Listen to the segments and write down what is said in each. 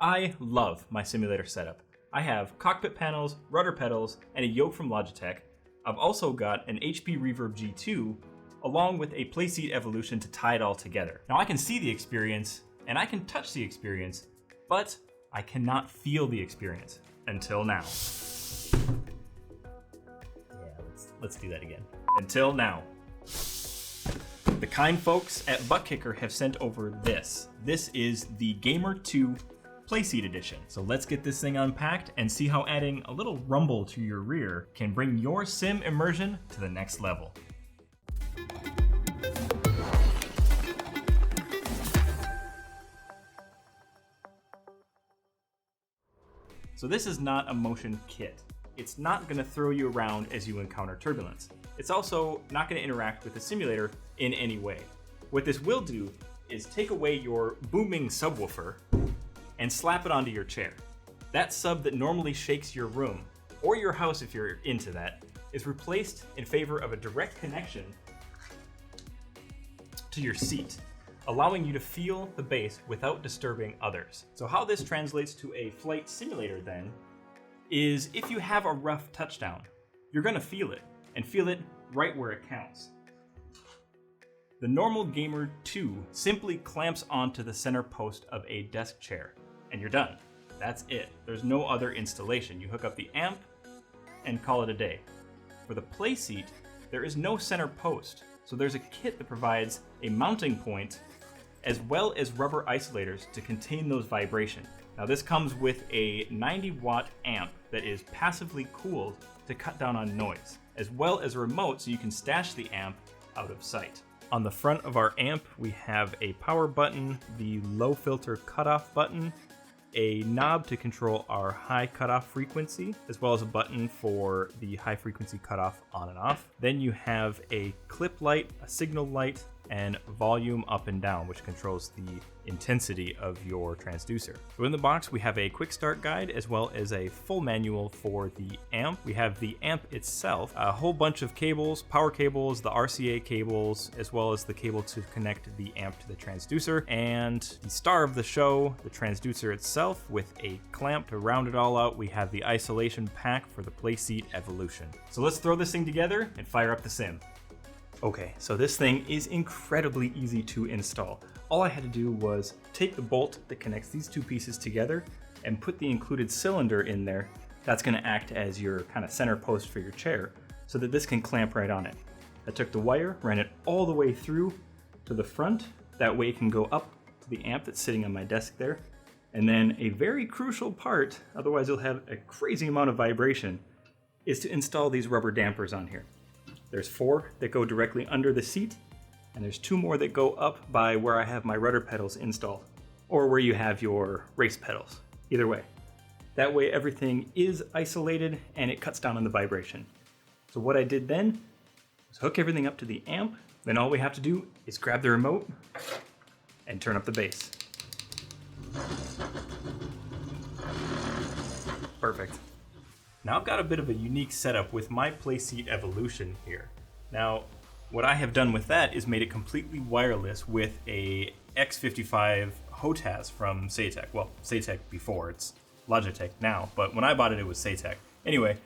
I love my simulator setup. I have cockpit panels, rudder pedals, and a yoke from Logitech. I've also got an HP Reverb G2, along with a Playseat Evolution to tie it all together. Now I can see the experience, and I can touch the experience, but I cannot feel the experience until now. Yeah, let's do that again. Until now. The kind folks at Buttkicker have sent over this. This is the Gamer 2 Playseat Edition. So let's get this thing unpacked and see how adding a little rumble to your rear can bring your sim immersion to the next level. So this is not a motion kit. It's not going to throw you around as you encounter turbulence. It's also not going to interact with the simulator in any way. What this will do is take away your booming subwoofer and slap it onto your chair. That sub that normally shakes your room, or your house if you're into that, is replaced in favor of a direct connection to your seat, allowing you to feel the bass without disturbing others. So how this translates to a flight simulator then is if you have a rough touchdown, you're gonna feel it, and feel it right where it counts. The normal Gamer 2 simply clamps onto the center post of a desk chair, and you're done. That's it. There's no other installation. You hook up the amp and call it a day. For the Playseat, there is no center post, so there's a kit that provides a mounting point as well as rubber isolators to contain those vibrations. Now this comes with a 90-watt amp that is passively cooled to cut down on noise, as well as a remote so you can stash the amp out of sight. On the front of our amp, we have a power button, the low filter cutoff button, a knob to control our high cutoff frequency, as well as a button for the high frequency cutoff on and off. Then you have a clip light, a signal light, and volume up and down, which controls the intensity of your transducer. So in the box, we have a quick start guide as well as a full manual for the amp. We have the amp itself, a whole bunch of cables, power cables, the RCA cables, as well as the cable to connect the amp to the transducer, and the star of the show, the transducer itself, with a clamp to round it all out. We have the isolation pack for the Playseat Evolution. So let's throw this thing together and fire up the sim. Okay, so this thing is incredibly easy to install. All I had to do was take the bolt that connects these two pieces together and put the included cylinder in there. That's gonna act as your kind of center post for your chair so that this can clamp right on it. I took the wire, ran it all the way through to the front. That way it can go up to the amp that's sitting on my desk there. And then a very crucial part, otherwise you'll have a crazy amount of vibration, is to install these rubber dampers on here. There's 4 that go directly under the seat, and there's 2 more that go up by where I have my rudder pedals installed, or where you have your race pedals, either way. That way everything is isolated and it cuts down on the vibration. So what I did then was hook everything up to the amp, then all we have to do is grab the remote and turn up the bass. Perfect. Now I've got a bit of a unique setup with my Playseat Evolution here. Now, what I have done with that is made it completely wireless with a X55 HOTAS from Saytech. Well, Saytech before, it's Logitech now, but when I bought it, it was Saytech. Anyway,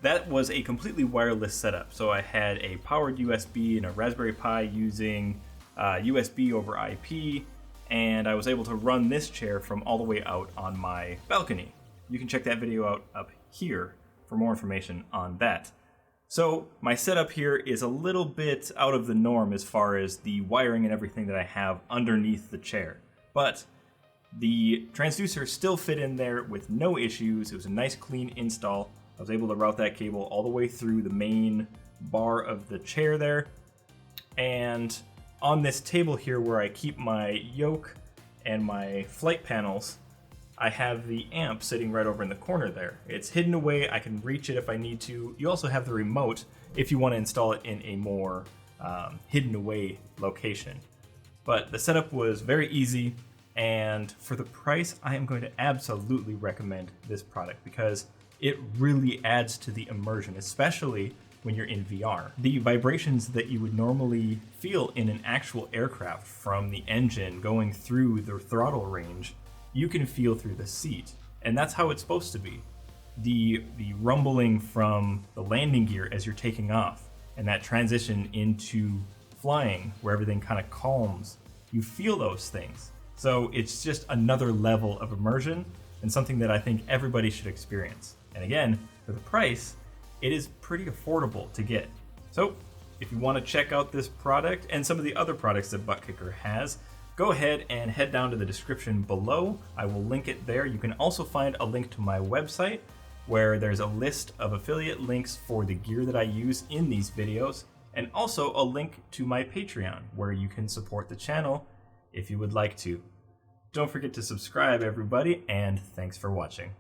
that was a completely wireless setup. So I had a powered USB and a Raspberry Pi using USB over IP, and I was able to run this chair from all the way out on my balcony. You can check that video out up here for more information on that. So my setup here is a little bit out of the norm as far as the wiring and everything that I have underneath the chair. But the transducer still fit in there with no issues. It was a nice clean install. I was able to route that cable all the way through the main bar of the chair there. And on this table here where I keep my yoke and my flight panels, I have the amp sitting right over in the corner there. It's hidden away, I can reach it if I need to. You also have the remote if you want to install it in a more hidden away location. But the setup was very easy, and for the price, I am going to absolutely recommend this product because it really adds to the immersion, especially when you're in VR. The vibrations that you would normally feel in an actual aircraft from the engine going through the throttle range you can feel through the seat. And that's how it's supposed to be. The rumbling from the landing gear as you're taking off, and that transition into flying where everything kind of calms, you feel those things. So it's just another level of immersion and something that I think everybody should experience. And again, for the price, it is pretty affordable to get. So if you want to check out this product and some of the other products that Buttkicker has, go ahead and head down to the description below. I will link it there. You can also find a link to my website where there's a list of affiliate links for the gear that I use in these videos, and also a link to my Patreon where you can support the channel if you would like to. Don't forget to subscribe, everybody, and thanks for watching.